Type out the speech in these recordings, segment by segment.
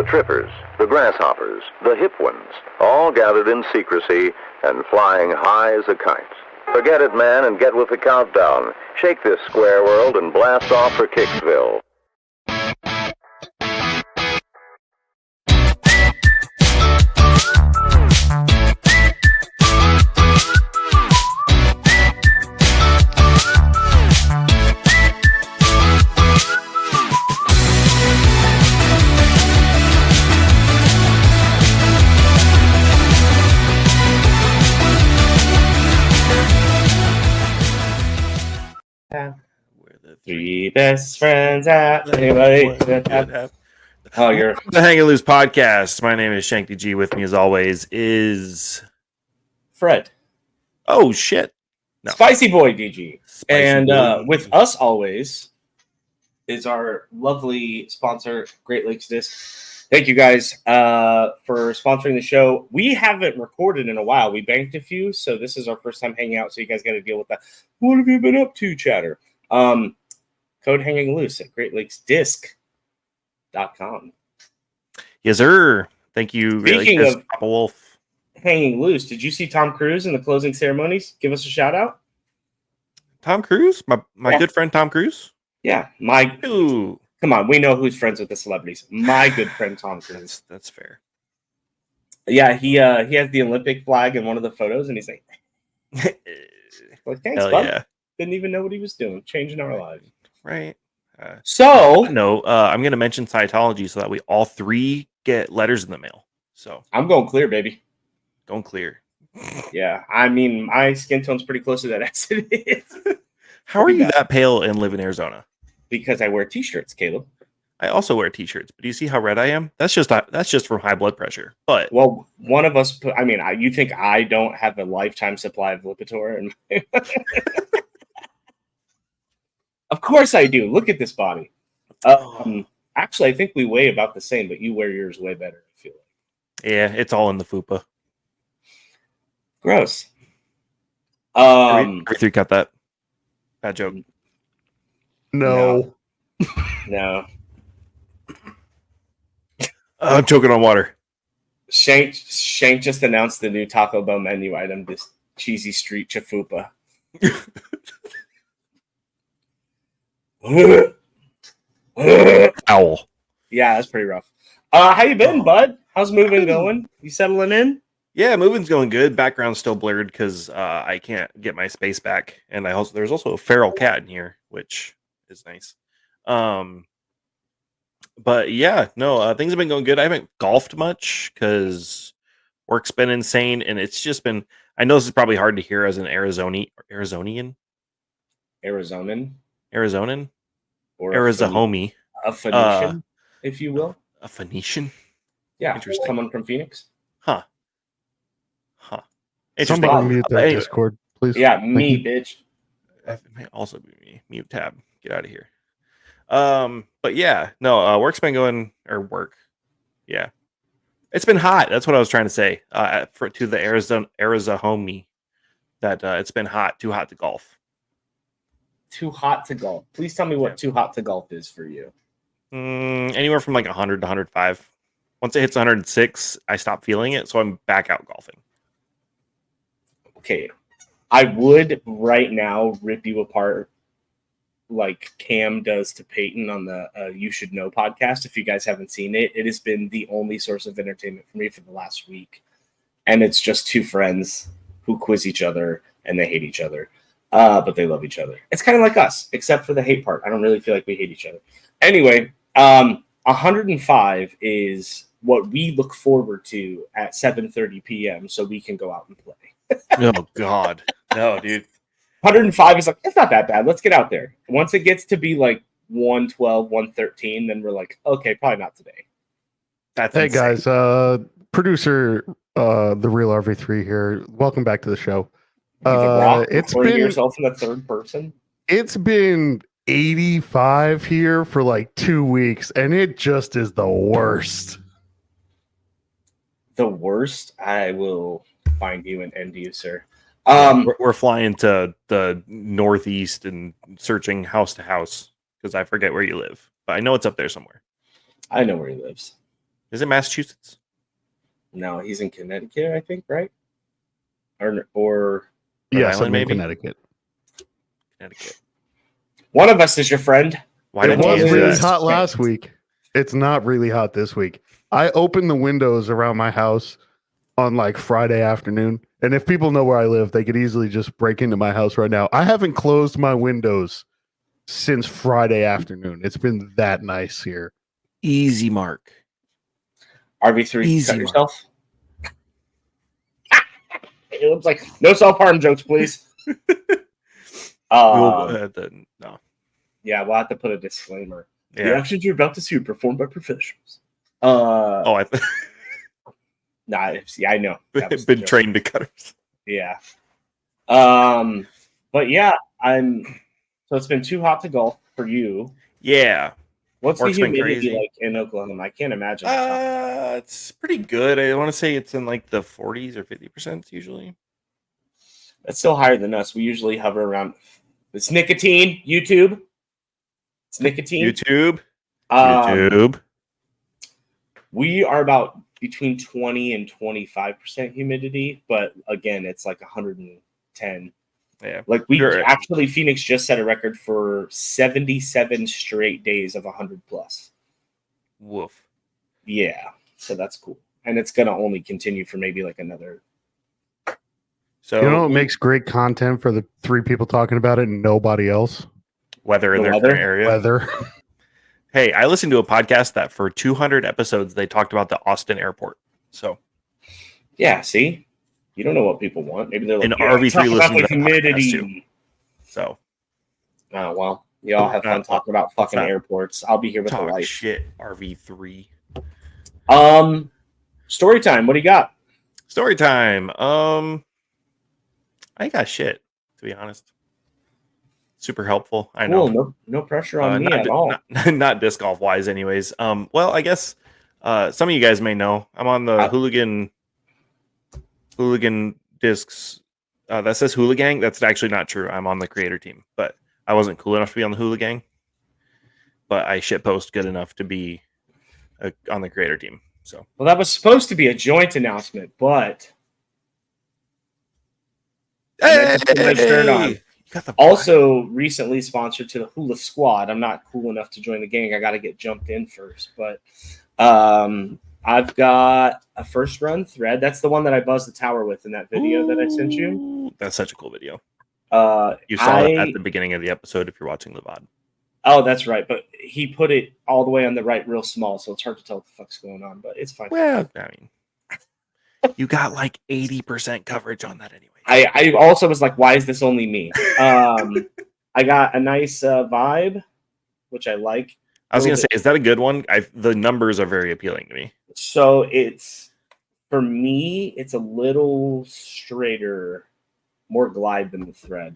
trippers, the grasshoppers, the hip ones, all gathered in secrecy and flying high as a kite. Forget it, man, and get with the countdown. Shake this square world and blast off for Kicksville. We're the three best friends at Oh, you're the Hang and Loose podcast. My name is ShankedDG. With me, as always, is Fred. Oh shit, No. Spiiciiboii DG. Spicy and boy. With us always is our lovely sponsor, Great Lakes Discs. Thank you guys for sponsoring the show. We haven't recorded in a while. We banked a few, so this is our first time hanging out. So you guys got to deal with that. What have you been up to, chatter? Code Hanging Loose at GreatLakesDisc.com. Yes, sir. Thank you. Speaking really, of Papa Wolf. Hanging Loose, did you see Tom Cruise in the closing ceremonies? Give us a shout out. Tom Cruise, my good friend Tom Cruise. Yeah, Ooh. Come on, we know who's friends with the celebrities. My good friend Tom Cruise. That's fair. Yeah, he has the Olympic flag in one of the photos, and he's like, thanks, Hell bud. yeah. Didn't even know what he was doing, changing our lives. Right. I'm going to mention Scientology so that we all three get letters in the mail. So going clear, baby. Going clear. Yeah, I mean, my skin tone's pretty close to that as it is. How are you that pale and live in Arizona? Because I wear t-shirts, Caleb. I also wear t-shirts, but do you see how red I am? That's just from high blood pressure. But well, one of us you think I don't have a lifetime supply of Lipitor? And of course I do. Look at this body. Actually, I think we weigh about the same, but you wear yours way better, I feel like. Yeah, it's all in the fupa. Gross. Three cut that. Bad joke. No. I'm choking on water. Shank just announced the new Taco Bell menu item, this cheesy street chafupa. Owl. Yeah, that's pretty rough. How you been, bud? How's moving going? You settling in? Yeah, moving's going good. Background's still blurred because I can't get my space back, and there's also a feral cat in here, which is nice. But yeah, no, things have been going good. I haven't golfed much because work's been insane, and it's just been. I know this is probably hard to hear as an Arizonian, or a homie, a Phoenician, if you will, a Phoenician. Yeah, interesting. Someone from Phoenix. Huh. Somebody mute that Discord, please. Yeah, bitch. It may also be me. Mute tab. Get out of here. But yeah, no, work's been going, or work. Yeah. It's been hot. That's what I was trying to say. To the Arizona homie, that it's been hot, too hot to golf. Too hot to golf. Please tell me what too hot to golf is for you. Anywhere from like 100 to 105. Once it hits 106, I stop feeling it, so I'm back out golfing. Okay, I would right now rip you apart like Cam does to Peyton on the You Should Know podcast. If you guys haven't seen it, it has been the only source of entertainment for me for the last week. And it's just two friends who quiz each other and they hate each other, but they love each other. It's kind of like us, except for the hate part. I don't really feel like we hate each other. Anyway, 105 is what we look forward to at 7:30 p.m. so we can go out and play. Oh, God. No, dude. 105 is like, it's not that bad. Let's get out there. Once it gets to be like 112, 113, then we're like, okay, probably not today. That's hey, insane. guys. Producer, the real RV3 here. Welcome back to the show. It's been yourself in the third person. It's been 85 here for like 2 weeks, and it just is the worst. The worst? I will find you and end you, sir. We're flying to the Northeast and searching house to house because I forget where you live, but I know it's up there somewhere. I know where he lives. Is it Massachusetts? No, he's in Connecticut, I think, right? Or Rhode Yes, Island, I'm in maybe? Connecticut. Connecticut. One of us is your friend. Why It didn't you was answer really that? hot last week. It's not really hot this week. I opened the windows around my house on like Friday afternoon. And if people know where I live, they could easily just break into my house right now. I haven't closed my windows since Friday afternoon. It's been that nice here. Easy mark. RV3, Easy, cut Mark. yourself. It looks like no self-harm jokes, please. No. Yeah, we'll have to put a disclaimer. The Yeah. actions you're about to see are performed by professionals. Oh, Nah, yeah, I know. That was I've the been joke. trained to cutters. Yeah. But yeah, so it's been too hot to golf for you. Yeah. What's Work's the been humidity crazy. like in Oklahoma? I can't imagine. It's hot. It's pretty good. I want to say it's in like the 40s or 50% usually. It's still higher than us. We usually hover around. It's nicotine. YouTube. It's nicotine. YouTube. Um, YouTube. We are about between 20 and 25% humidity, but again, it's like 110. Yeah. Like Sure. actually, Phoenix just set a record for 77 straight days of 100 plus. Woof. Yeah, so that's cool, and it's gonna only continue for maybe like another. So You know what makes great content for the three people talking about it and nobody else? weather in The their weather? current area. Weather. Hey, I listened to a podcast that for 200 episodes they talked about the Austin airport. So Yeah, see, you don't know what people want. Maybe they're like, And yeah, RV3 talk about listened the to that podcast, humidity. too. So Oh well, y'all have fun talking about fucking not airports. I'll be here with the talk life. shit, RV3. Story time. What do you got? Story time. I ain't got shit, to be honest. Super helpful. I know. Cool. No pressure on me not, at all. not disc golf wise, anyways. Well, I guess some of you guys may know I'm on the hooligan discs. That says hooligan. That's actually not true. I'm on the creator team, but I wasn't cool enough to be on the hooligan. But I shitpost good enough to be on the creator team. So Well, that was supposed to be a joint announcement, but turned on. You got the Also recently sponsored to the Hula Squad. I'm not cool enough to join the gang. I got to get jumped in first, but I've got a first run thread. That's the one that I buzzed the tower with in that video that I sent you. That's such a cool video. You saw it at the beginning of the episode if you're watching the VOD. Oh, that's right. But he put it all the way on the right real small, so it's hard to tell what the fuck's going on, but it's fine. Well, I mean, you got like 80% coverage on that anyway. I also was like, why is this only me? I got a nice vibe, which I like. I was going to say, is that a good one? The numbers are very appealing to me. So for me, it's a little straighter, more glide than the thread.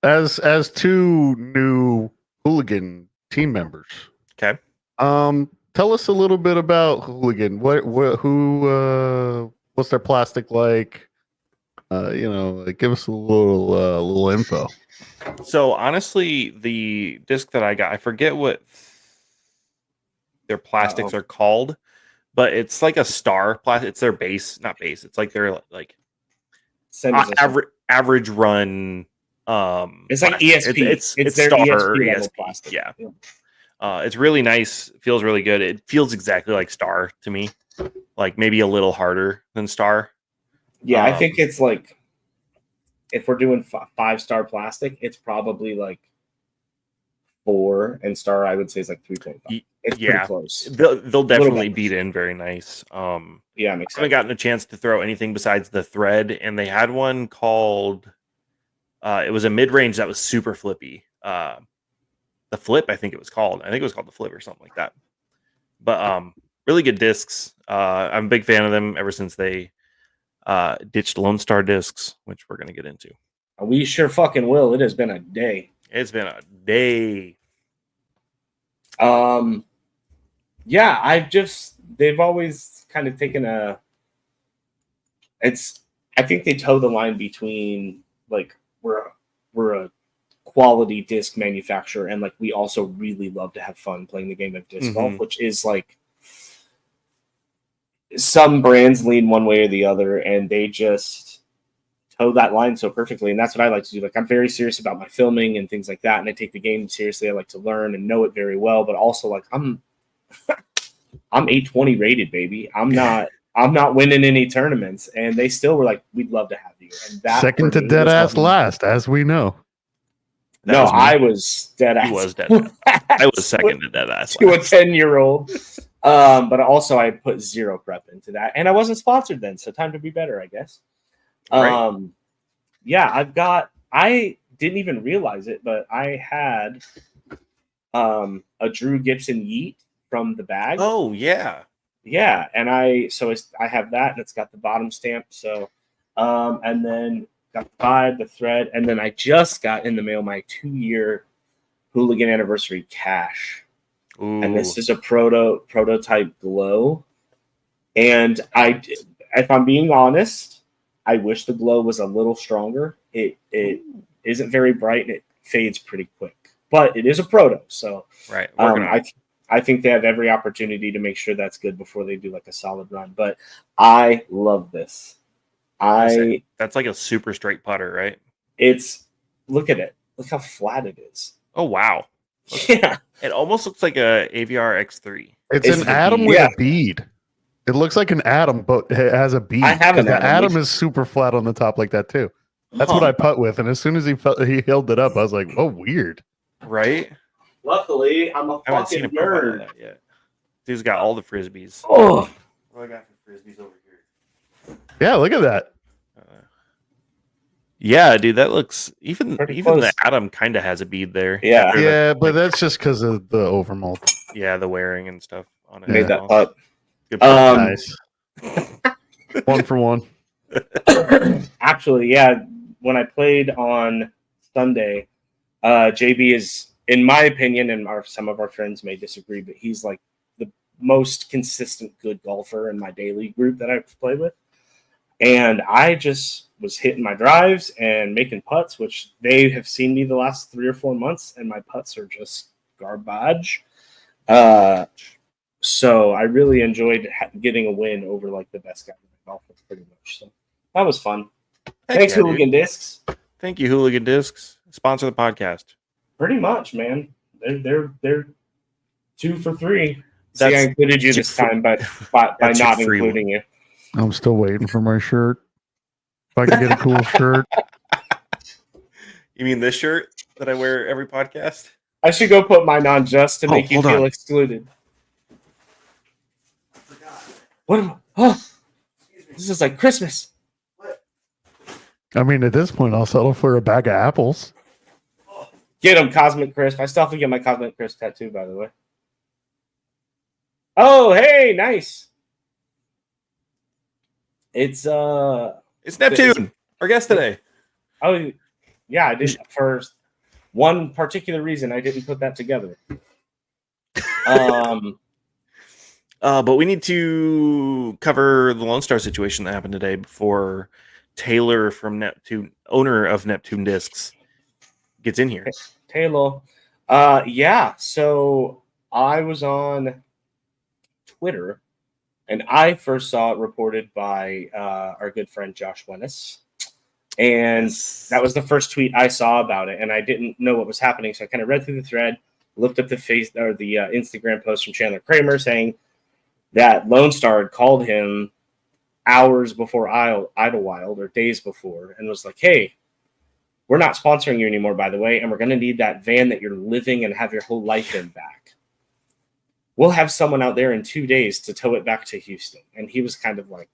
As two new hooligan team members. Okay. Tell us a little bit about hooligan. What's their plastic like? Give us a little info. So honestly, the disc that I got, I forget what their plastics are called, but it's like a star plastic. It's their base, not base. It's like their like average run. It's like ESP. It's their star ESP level ESP. plastic. Yeah. It's really nice. Feels really good. It feels exactly like Star to me, like maybe a little harder than Star. Yeah, I think it's like if we're doing 5-star plastic, it's probably like 4, and Star I would say is like 3.5. It's pretty close. They'll definitely beat in very nice. Yeah, I'm excited. I haven't gotten a chance to throw anything besides the thread, and they had one called. It was a mid range that was super flippy. The Flip, I think it was called. I think it was called the Flip or something like that. But really good discs. I'm a big fan of them ever since they ditched Lonestar discs, which we're going to get into. We sure fucking will. It has been a day. It's been a day. Yeah, they've always kind of taken I think they toe the line between like we're a quality disc manufacturer and like we also really love to have fun playing the game of disc golf, which is like some brands lean one way or the other, and they just toe that line so perfectly. And that's what I like to do. Like, I'm very serious about my filming and things like that, and I take the game seriously. I like to learn and know it very well, but also like I'm 820 rated, baby. I'm not winning any tournaments, and they still were like, "We'd love to have you." And that Second to dead ass last, as we know. No, I was dead ass. He was dead ass. I was second to dead ass to a 10-year-old. But also I put zero prep into that, and I wasn't sponsored then, so time to be better, I guess. Right. Yeah, I didn't even realize it, but I had a Drew Gibson Yeet from the bag. Oh yeah. Yeah, and I have that, and it's got the bottom stamp. So, and then got the vibe, the thread, and then I just got in the mail my 2-year Hooligan Anniversary cash. Ooh. And this is a prototype glow. And if I'm being honest, I wish the glow was a little stronger. It isn't very bright, and it fades pretty quick. But it is a proto, so right. I think they have every opportunity to make sure that's good before they do like a solid run. But I love this. That's like a super straight putter, right? Look at it. Look how flat it is. Oh wow. Yeah. It almost looks like a AVR X3. It's an atom with a bead. It looks like an atom, but it has a bead. I have an the atom. atom is super flat on the top like that too. That's what I putt with, and as soon as he held it up, I was like, "Oh, weird." Right? Luckily, I'm a I haven't seen fucking a profile of nerd. that yet. Dude's got all the frisbees. Oh, What do I got for frisbees over here? Yeah, look at that. Yeah, dude, that looks even Pretty the close. atom kind of has a bead there. Yeah. After Yeah, but that's just because of the overmold. the wearing and stuff on it. made as that well. putt. Good putt. Nice. 1 for 1. Actually, yeah. When I played on Sunday, JB is, in my opinion, and some of our friends may disagree, but he's like the most consistent good golfer in my daily group that I play with. And I just was hitting my drives and making putts, which they have seen me the last 3 or 4 months, and my putts are just garbage. So I really enjoyed getting a win over like the best guy in the golf, pretty much. So that was fun. Thanks, yeah, Hooligan Discs. Thank you, Hooligan Discs. Sponsor the podcast. Pretty much, man. They're 2 for 3. See, I included you this time, but by not including you. I'm still waiting for my shirt. If I can get a cool shirt. You mean this shirt that I wear every podcast? I should go put mine on just to make you feel excluded. I forgot. What? Oh, this is like Christmas. I mean, at this point, I'll settle for a bag of apples. Get them, Cosmic Crisp. I still have to get my Cosmic Crisp tattoo, by the way. Oh, hey, nice. It's Neptune, our guest today. Oh, yeah, I did. For one particular reason, I didn't put that together. But we need to cover the Lonestar situation that happened today before Taylor from Neptune, owner of Neptune Discs, gets in here. Taylor. Yeah, so I was on Twitter, and I first saw it reported by our good friend Josh Wennis. And that was the first tweet I saw about it, and I didn't know what was happening, so I kind of read through the thread, looked up the Instagram post from Chandler Kramer saying that Lonestar had called him hours before Idlewild, or days before, and was like, "Hey, we're not sponsoring you anymore, by the way, and we're going to need that van that you're living and have your whole life in back. We'll have someone out there in 2 days to tow it back to Houston." And he was kind of like,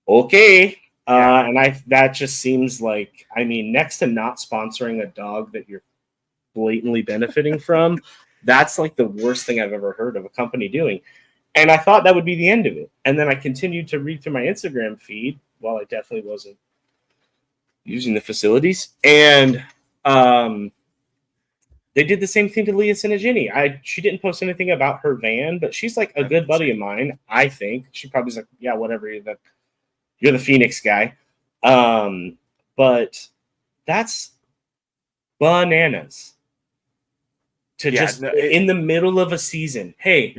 okay. And that just seems like, I mean, next to not sponsoring a dog that you're blatantly benefiting from, that's like the worst thing I've ever heard of a company doing. And I thought that would be the end of it. And then I continued to read through my Instagram feed while I definitely wasn't using the facilities. And they did the same thing to Leah Sinagini. She didn't post anything about her van, but she's like a good buddy of mine, I think. She probably's like, yeah, whatever, you're the Phoenix guy. But that's bananas. In the middle of a season, hey,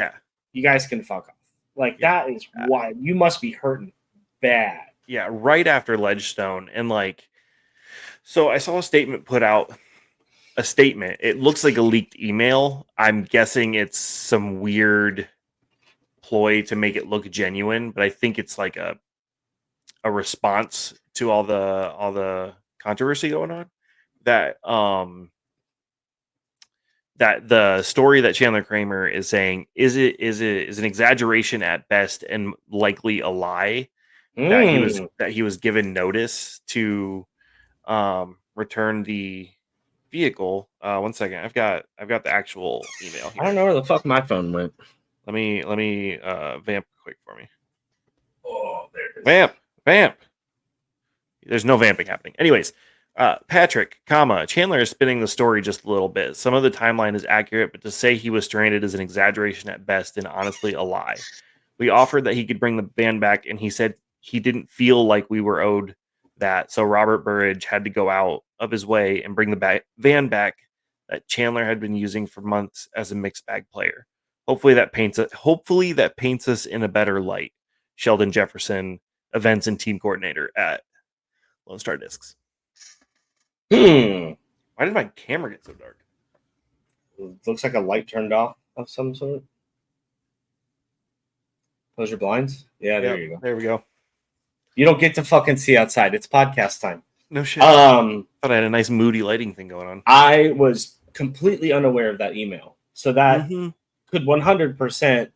you guys can fuck off. Like Yeah. that is why you must be hurting bad. Yeah, right after Ledgestone. And like, so I saw a statement put out. A statement. It looks like a leaked email. I'm guessing it's some weird ploy to make it look genuine, but I think it's like a response to all the controversy going on. That that the story that Chandler Kramer is saying is an exaggeration at best and likely a lie. That he was given notice to return the vehicle. One second. I've got the actual email here. I don't know where the fuck my phone went. Let me vamp quick for me. Oh, there it is. Vamp. There's no vamping happening. Anyways, Patrick, Chandler is spinning the story just a little bit. Some of the timeline is accurate, but to say he was stranded is an exaggeration at best and honestly a lie. We offered that he could bring the van back, and he said he didn't feel like we were owed that, so Robert Burridge had to go out of his way and bring the van back that Chandler had been using for months as a mixed bag player. Hopefully that paints us in a better light. Sheldon Jefferson, events and team coordinator at Lonestar Discs. Why did my camera get so dark? Looks like a light turned off of some sort. Close your blinds. Yeah, there you go. There we go. You don't get to fucking see outside. It's podcast time. No shit. Thought I had a nice moody lighting thing going on. I was completely unaware of that email, so that could 100%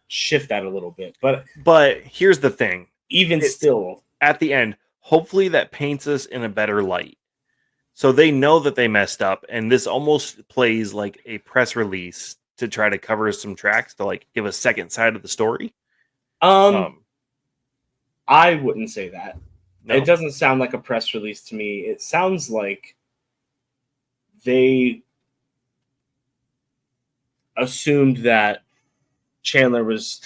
shift that a little bit. But here's the thing. Even still, at the end, hopefully that paints us in a better light. So they know that they messed up, and this almost plays like a press release to try to cover some tracks to like give a second side of the story. I wouldn't say that. No. It doesn't sound like a press release to me. It sounds like they assumed that Chandler was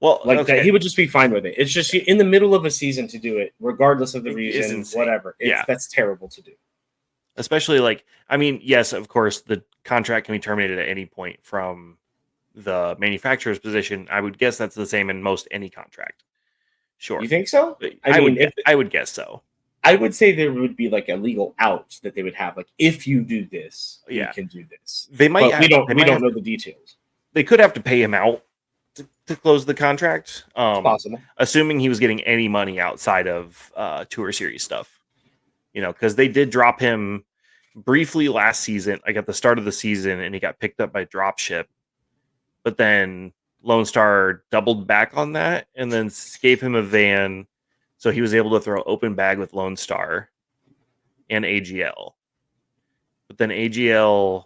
well, like that he would just be fine with it. It's just in the middle of a season to do it, regardless of the reason, whatever. That's terrible to do. Especially like, I mean, yes, of course, the contract can be terminated at any point from the manufacturer's position. I would guess that's the same in most any contract. Sure. You think so? I would guess so. I would say there would be like a legal out that they would have. Like, if you do this, you can do this. They might. But we don't know the details. They could have to pay him out to close the contract. It's possible. Assuming he was getting any money outside of Tour Series stuff. You know, because they did drop him briefly last season, like at the start of the season, and he got picked up by Dropship. But then Lonestar doubled back on that and then gave him a van, so he was able to throw open bag with Lonestar and AGL. But then AGL,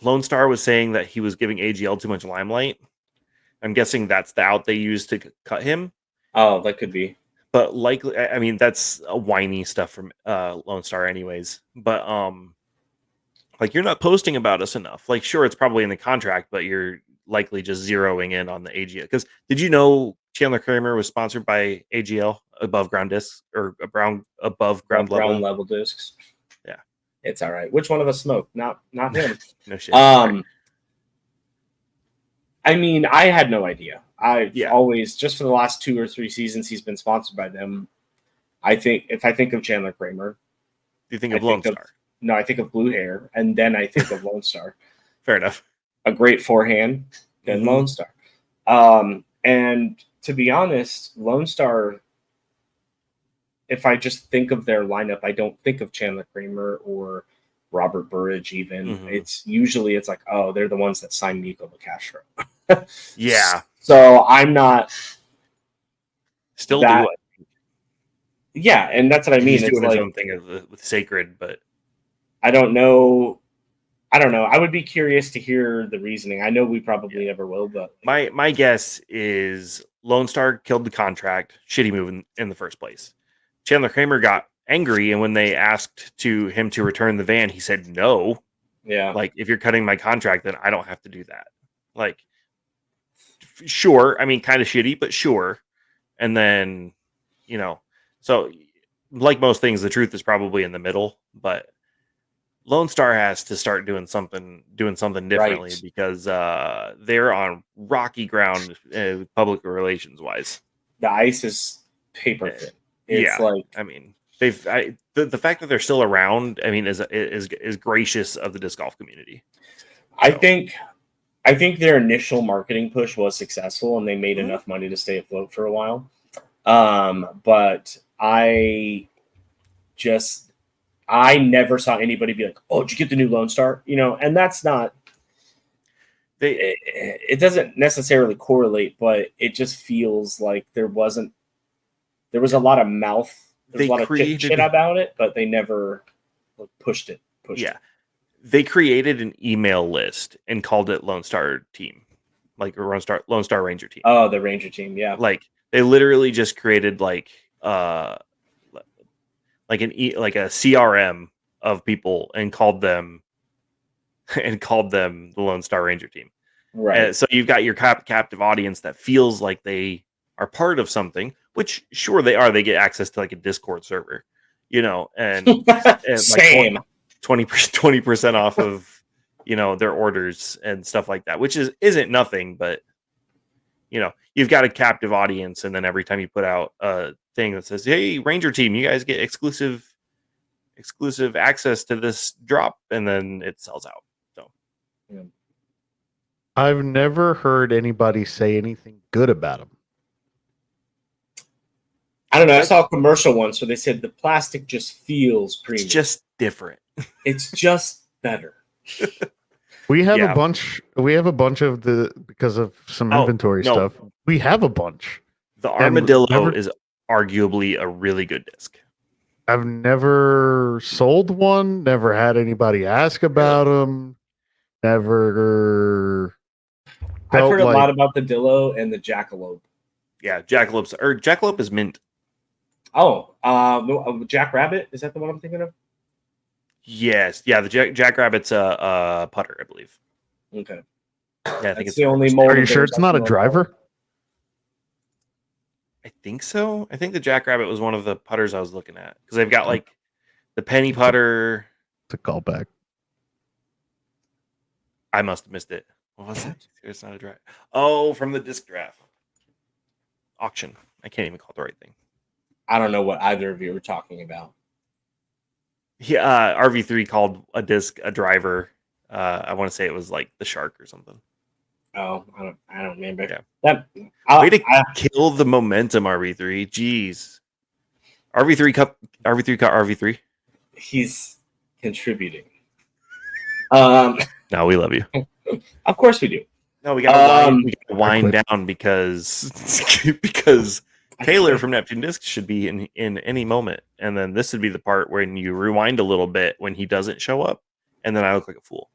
Lonestar was saying that he was giving AGL too much limelight. I'm guessing that's the out they used to cut him. Oh, that could be. But likely, I mean, that's a whiny stuff from Lonestar anyways. But like, you're not posting about us enough. Like, sure, it's probably in the contract, but you're likely just zeroing in on the AGL. Because did you know Chandler Kramer was sponsored by AGL, above ground discs, or above ground level discs? Yeah, it's all right. Which one of us smoked? Not him. No shit. I mean, I had no idea. I've always, just for the last 2 or 3 seasons, he's been sponsored by them. I think if I think of Chandler Kramer, do you think of Lonestar? No, I think of Blue Hair, and then I think of Lonestar. Fair enough. A great forehand, then Lonestar. And to be honest, Lonestar, if I just think of their lineup, I don't think of Chandler Kramer or Robert Burridge even. It's usually like, oh, they're the ones that signed Nico Castro. Yeah. So I'm not still do it. Yeah, and that's what I mean. He's doing his own thing with Sacred, but I don't know. I would be curious to hear the reasoning. I know we probably never will, but my guess is Lonestar killed the contract. Shitty move in the first place. Chandler Kramer got angry, and when they asked him to return the van, he said no. Yeah, like, if you're cutting my contract, then I don't have to do that. Like, sure, I mean, kind of shitty, but sure. And then, so like most things, the truth is probably in the middle. But Lone Star has to start doing something differently Right. because they're on rocky ground, public relations wise. The ice is paper thin. It's Yeah, like, I mean, the fact that they're still around, I mean, is gracious of the disc golf community. I think their initial marketing push was successful, and they made enough money to stay afloat for a while. But I never saw anybody be like, "Oh, did you get the new Lone Star?" You know, and that's not. It doesn't necessarily correlate, but it just feels like there was a lot of mouth. There's a lot of shit about it, but they never pushed it. They created an email list and called it Lone Star Team, like a Lone Star Ranger Team. Oh, the Ranger Team, yeah. Like they literally just created like a CRM of people and called them the Lone Star Ranger Team. Right. So you've got your captive audience that feels like they are part of something, which sure they are. They get access to like a Discord server, you know, and same. Like 20% off of, you know, their orders and stuff like that, which isn't nothing, but you know, you've got a captive audience, and then every time you put out a thing that says, "Hey, Ranger Team, you guys get exclusive access to this drop," and then it sells out. So yeah. I've never heard anybody say anything good about them. I don't know. I saw a commercial once where they said the plastic just feels premium. It's just different. It's just better. We have a bunch. We have a bunch of because of some inventory stuff. We have a bunch. The Armadillo is arguably a really good disc. I've never sold one. Never had anybody ask about them. Never. I've heard a lot about the Dillo and the Jackalope. Yeah, Jackalope is mint. Oh, Jackrabbit, is that the one I'm thinking of? Yes, yeah. The Jackrabbit's a putter, I believe. Okay. Yeah, I think it's the only mold. Are you sure it's not a driver? I think so. I think the Jackrabbit was one of the putters I was looking at because they've got like the penny putter. It's a callback. I must have missed it. What was it? It's not a drive. Oh, from the disc draft auction. I can't even call it the right thing. I don't know what either of you were talking about. Yeah, RV3 called a disc a driver. I want to say it was like the Shark or something. Oh, I don't remember. Yeah. Way to kill the momentum, RV3. Jeez. RV3 cut RV3. He's contributing. No, we love you. Of course we do. No, we gotta wind down because Taylor from Neptune Discs should be in any moment, and then this would be the part when you rewind a little bit when he doesn't show up, and then I look like a fool.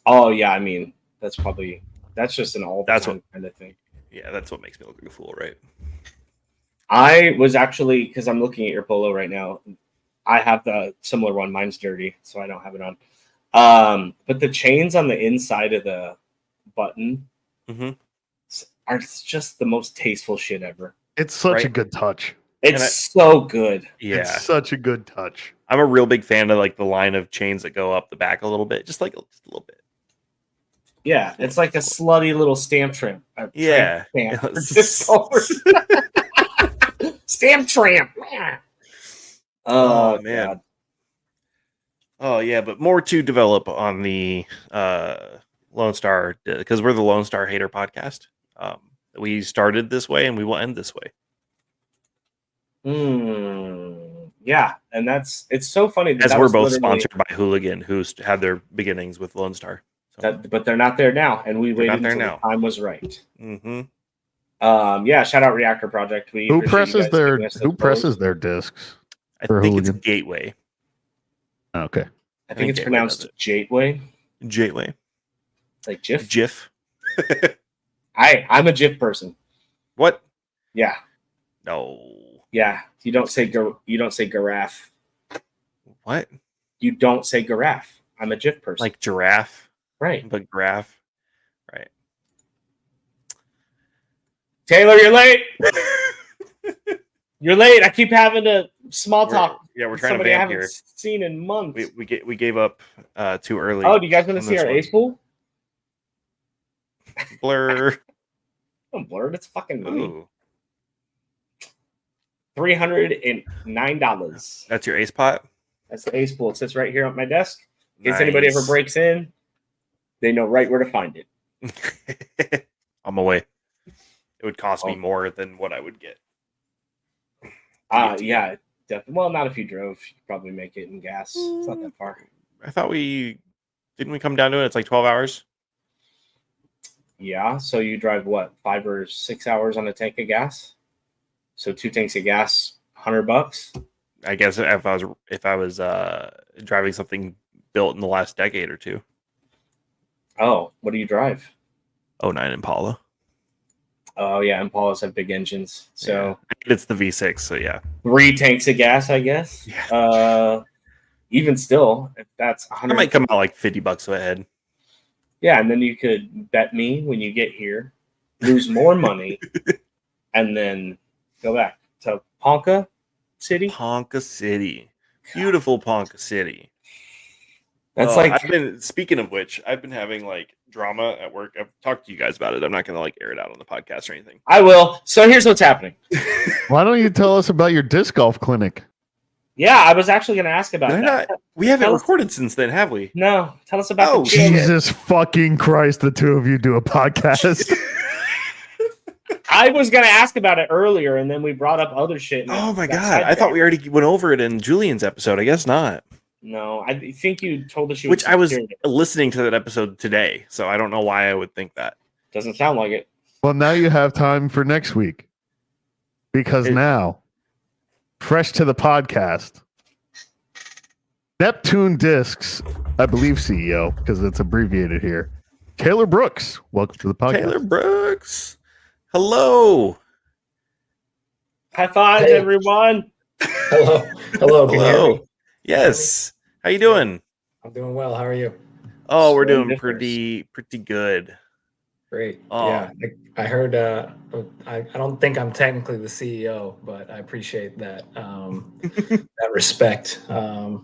Oh yeah, I mean that's just an all-time kind of thing. Yeah, that's what makes me look like a fool, right? I was actually, because I'm looking at your polo right now, I have the similar one. Mine's dirty, so I don't have it on. But the chains on the inside of the button are just the most tasteful shit ever. It's such a good touch. It's so good. Yeah, it's such a good touch. I'm a real big fan of like the line of chains that go up the back a little bit, just a little bit. Yeah, it's like a slutty little stamp tramp. Yeah. Stamp tramp. Oh man. God. Oh yeah, but more to develop on the Lone Star because we're the Lone Star Hater podcast. We started this way and we will end this way. Yeah, and it's so funny as we're both sponsored by Hooligan, who's had their beginnings with Lone Star. So. But they're not there now, and we waited until the time was right. Yeah, shout out Reactor Project. Who presses their discs? I think Hooligan? It's Gateway. Okay, I think it's pronounced Gateway. Gateway, like GIF. GIF. I'm a GIF person. What? Yeah. No. Yeah, you don't say giraffe. What? You don't say giraffe. I'm a GIF person. Like giraffe. Right. But graph. Right. Taylor, you're late. You're late. I keep having to small talk. We're trying somebody to I vamp haven't here. seen in months. We gave up too early. Oh, do you guys want to on see this our one. ace pool? Blur. Don't blur it. It's fucking money. Ooh, $309. that's your ace pot. That's the ace pool. It sits right here on my desk. In case anybody ever Nice. breaks in, they know right where to find it. On my way. It would cost me more than what I would get. Yeah, definitely. Well, not if you drove. You could probably make it in gas. It's not that far. I thought didn't we come down to it? It's like 12 hours. Yeah, so you drive what, 5 or 6 hours on a tank of gas? So 2 tanks of gas, $100. I guess if I was driving something built in the last decade or two. Oh, what do you drive? 09 Impala. Oh yeah, Impalas have big engines. So yeah. It's the V6, so yeah. 3 tanks of gas, I guess. Yeah. Even still, if that's 100, I might come out like $50 a head. Yeah, and then you could bet me when you get here, lose more money, and then go back to Ponca City. Ponca City, beautiful Ponca City. That's like. Speaking of which, I've been having like drama at work. I've talked to you guys about it. I'm not gonna like air it out on the podcast or anything. I will. So here's what's happening. Why don't you tell us about your disc golf clinic? Yeah, I was actually going to ask about that. We haven't recorded since then, have we? No. Tell us about. Oh, the Jesus fucking Christ! The two of you do a podcast. I was going to ask about it earlier, and then we brought up other shit. Oh my god! I thought we already went over it in Julian's episode. I guess not. No, I think you told us you. Which I was listening to that episode today, so I don't know why I would think that. Doesn't sound like it. Well, now you have time for next week, because now, fresh to the podcast, Neptune Discs, I believe CEO, because it's abbreviated here, Taylor Brooks. Welcome to the podcast. Taylor Brooks. Hello. High fives, everyone. Hello. Hello. Can you hear me? Yes. How you doing? I'm doing well. How are you? Oh, we're doing pretty good. Great. Oh. Yeah. I heard I don't think I'm technically the CEO, but I appreciate that that respect. I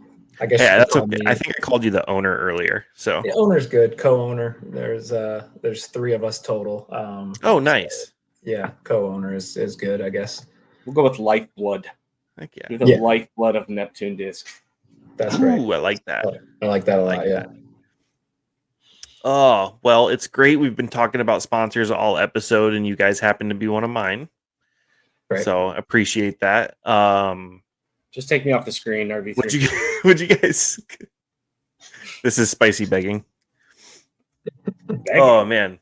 guess that's okay. I think I called you the owner earlier. So the owner's good. Co-owner. There's 3 of us total. Oh, nice. Yeah, co-owner is good, I guess. We'll go with lifeblood. Heck yeah. You're the lifeblood of Neptune Discs. That's right. Ooh, I like that. I like that a lot. Yeah. Oh, well, it's great. We've been talking about sponsors all episode, and you guys happen to be one of mine. Right. So appreciate that. Just take me off the screen, RV3. Would you guys? This is spicy begging. Begging. Oh man,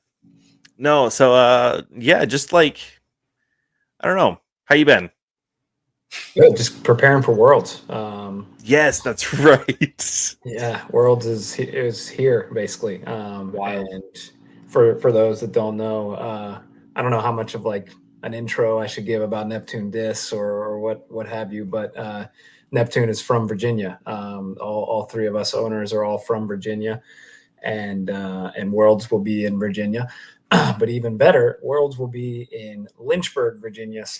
no. So yeah, just like I don't know. How you been? Good. Just preparing for Worlds. Yes, that's right. Yeah, Worlds is here basically. And for those that don't know, I don't know how much of like an intro I should give about Neptune Discs or what have you, but Neptune is from Virginia. All 3 of us owners are all from Virginia, and Worlds will be in Virginia. But even better, Worlds will be in Lynchburg, Virginia /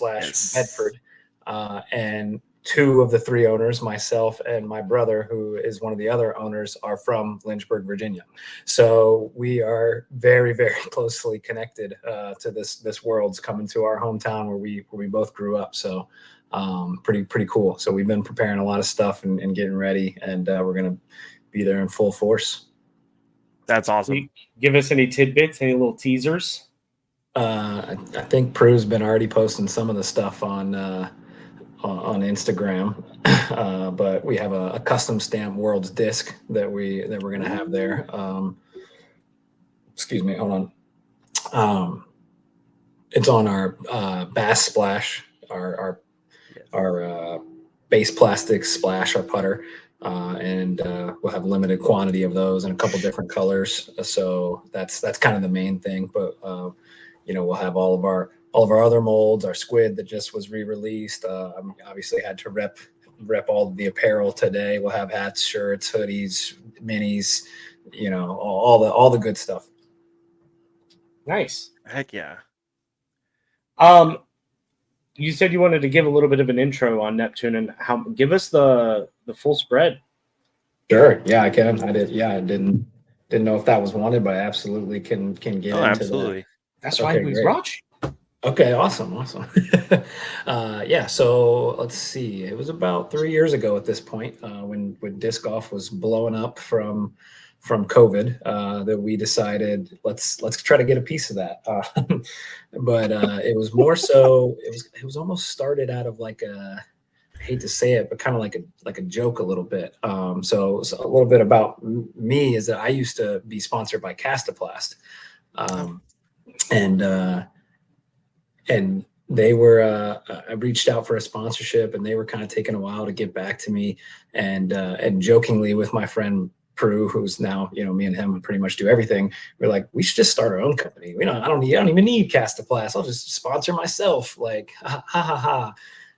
Bedford. And 2 of the 3 owners, myself and my brother, who is one of the other owners, are from Lynchburg, Virginia. So we are very, very closely connected to this Worlds coming to our hometown where we both grew up. So pretty cool. So we've been preparing a lot of stuff and getting ready, and we're gonna be there in full force. That's awesome. Give us any tidbits, any little teasers? I think Prue's been already posting some of the stuff on Instagram, but we have a custom stamp Worlds disc that we're gonna have there. Excuse me, hold on. It's on our Bass Splash, our base plastic splash, our putter, and we'll have a limited quantity of those in a couple different colors. So that's kind of the main thing. But we'll have all of our other molds, our squid that just was re-released. Obviously had to rep all of the apparel today. We'll have hats, shirts, hoodies, minis, all the good stuff. Nice. Heck yeah. you said you wanted to give a little bit of an intro on Neptune and give us the full spread. Sure. Yeah, I can. I did. Yeah, I didn't know if that was wanted, but I absolutely can get into absolutely. That's Okay, why we great. brought you. Okay, awesome. Yeah, so let's see. It was about 3 years ago at this point, when disc golf was blowing up from COVID, that we decided let's try to get a piece of that. But it was more so it was almost started out of like a, I hate to say it, but kind of like a joke a little bit. So a little bit about me is that I used to be sponsored by Castoplast, and they were I reached out for a sponsorship, and they were kind of taking a while to get back to me, and jokingly with my friend Prue, who's now, me and him pretty much do everything. We're like, we should just start our own company. I don't even need Castoplast. I'll just sponsor myself. Like, ha ha ha ha.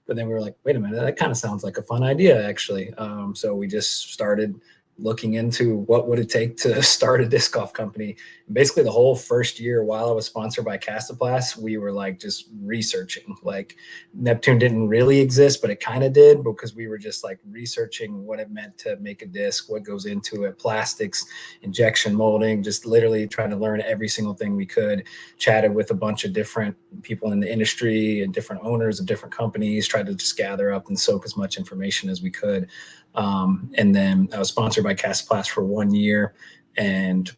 But then we were like, wait a minute, that kind of sounds like a fun idea, actually. So we just started looking into what would it take to start a disc golf company. And basically, the whole first year while I was sponsored by Castoplast, we were like just researching. Like, Neptune didn't really exist, but it kind of did, because we were just like researching what it meant to make a disc, what goes into it, plastics, injection molding, just literally trying to learn every single thing we could. Chatted with a bunch of different people in the industry and different owners of different companies, tried to just gather up and soak as much information as we could. And then I was sponsored by Castoplast for 1 year, and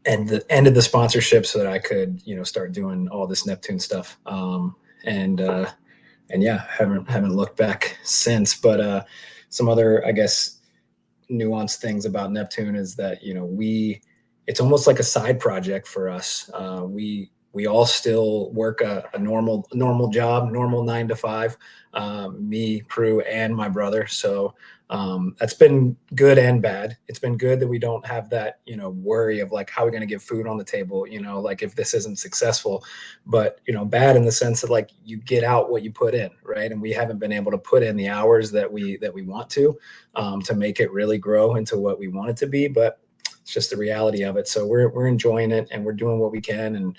the end of the sponsorship so that I could, start doing all this Neptune stuff. And yeah, haven't looked back since. But some other, I guess, nuanced things about Neptune is that, it's almost like a side project for us. We all still work a normal job, normal 9 to 5. Me, Prue, and my brother. So that's been good and bad. It's been good that we don't have that, worry of like, how are we going to get food on the table, like if this isn't successful. But, bad in the sense that like you get out what you put in, right? And we haven't been able to put in the hours that we want to make it really grow into what we want it to be. But it's just the reality of it. So we're enjoying it, and we're doing what we can, and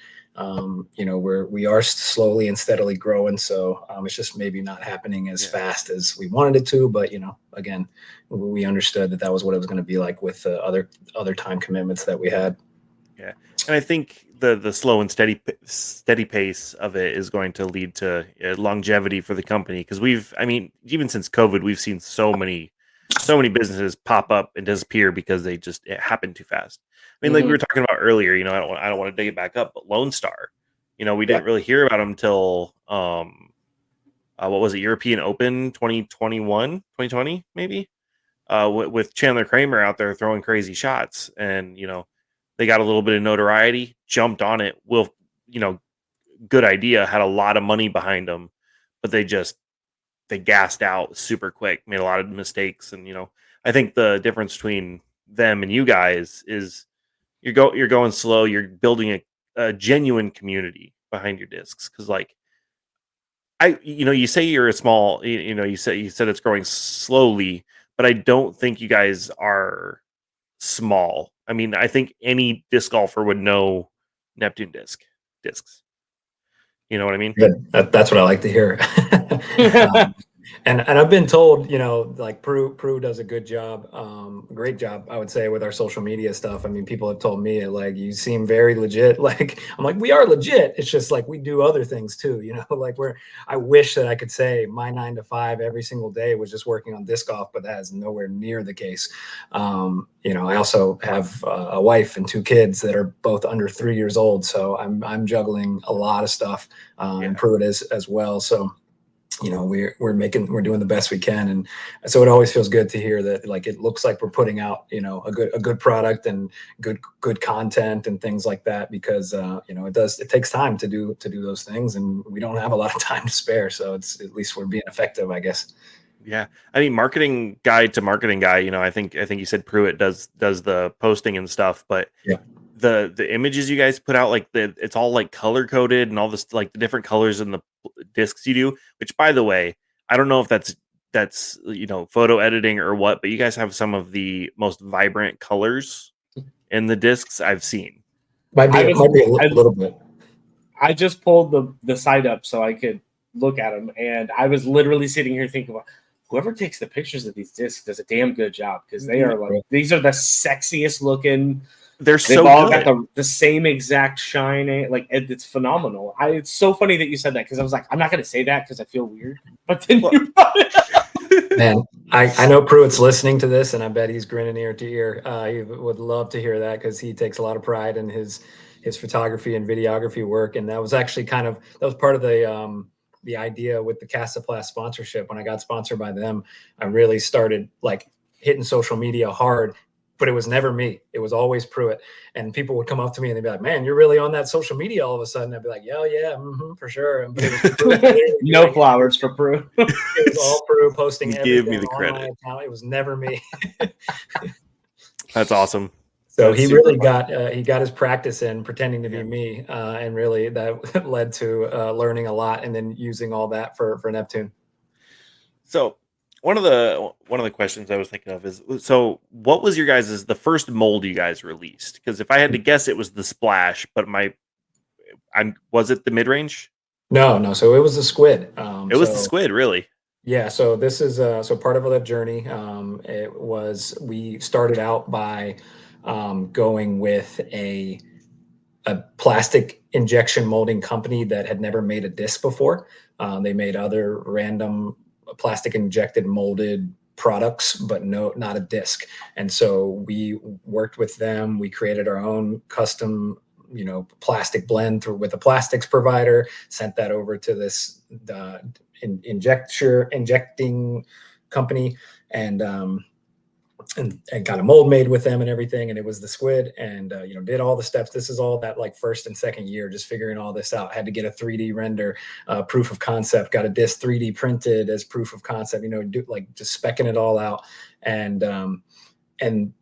we are slowly and steadily growing. So it's just maybe not happening as fast as we wanted it to. But again, we understood that was what it was going to be like with the other time commitments that we had. Yeah, and I think the slow and steady pace of it is going to lead to longevity for the company, because even since COVID, we've seen so many businesses pop up and disappear because it happened too fast. I mean, like we were talking about earlier, I don't want to dig it back up, but Lonestar, we didn't really hear about them until what was it, European Open 2020 maybe, with Chandler Kramer out there throwing crazy shots, and they got a little bit of notoriety, jumped on it. Good idea, had a lot of money behind them, but they gassed out super quick, made a lot of mistakes. And, I think the difference between them and you guys is you're going slow. You're building a genuine community behind your discs. Cause like, you say you're a small, you said it's growing slowly, but I don't think you guys are small. I mean, I think any disc golfer would know Neptune discs. You know what I mean? Good. That's what I like to hear. And I've been told, like Prue does a good job, great job, I would say, with our social media stuff. I mean, people have told me like, you seem very legit. Like, I'm like, we are legit. It's just like we do other things too, like I wish that I could say my 9 to 5 every single day was just working on disc golf, but that is nowhere near the case. I also have a wife and 2 kids that are both under 3 years old. So I'm juggling a lot of stuff, and Prue is as well. So we're doing the best we can, and so it always feels good to hear that like it looks like we're putting out a good product and good content and things like that, because it takes time to do those things, and we don't have a lot of time to spare, so it's at least we're being effective, I guess. Yeah, I mean, marketing guy to marketing guy, I think you said Pruitt does the posting and stuff, but the images you guys put out, like it's all like color coded and all this, like the different colors in the discs you do, which by the way, I don't know if that's photo editing or what, but you guys have some of the most vibrant colors in the discs I've seen. Might be a little bit. I just pulled the site up so I could look at them, and I was literally sitting here thinking about whoever takes the pictures of these discs does a damn good job, because they are like, these are the sexiest looking. They're They've so all good. got the same exact shine. Like, it's phenomenal. It's so funny that you said that, because I was like, I'm not going to say that because I feel weird. But then you brought it up. Man, I know Pruitt's listening to this, and I bet he's grinning ear to ear. He would love to hear that, because he takes a lot of pride in his photography and videography work. And that was actually that was part of the idea with the Casaplast sponsorship. When I got sponsored by them, I really started like hitting social media hard. But it was never me. It was always Pruitt. And people would come up to me and they'd be like, "Man, you're really on that social media all of a sudden." I'd be like, yeah, for sure. But it was Pruitt. No flowers for Pruitt. It was all Pruitt posting everything. Give me the on credit. my account. It was never me. That's awesome. So That's he really fun. got his practice in pretending to be me, and really that led to learning a lot, and then using all that for Neptune. So one of the questions I was thinking of is, so what was your guys' the first mold you guys released? Because if I had to guess, it was the Splash, but was it the mid range? No. So it was the Squid. It was the Squid, really. Yeah. So this is so part of the journey. We started out by going with a plastic injection molding company that had never made a disc before. They made other random plastic injected molded products, but not a disc. And so we worked with them. We created our own custom, plastic blend with a plastics provider, sent that over to this injecting company, and got a mold made with them and everything. And it was the Squid, and did all the steps. This is all that like first and second year, just figuring all this out. Had to get a 3D render, proof of concept, got a disc 3D printed as proof of concept, just speccing it all out. And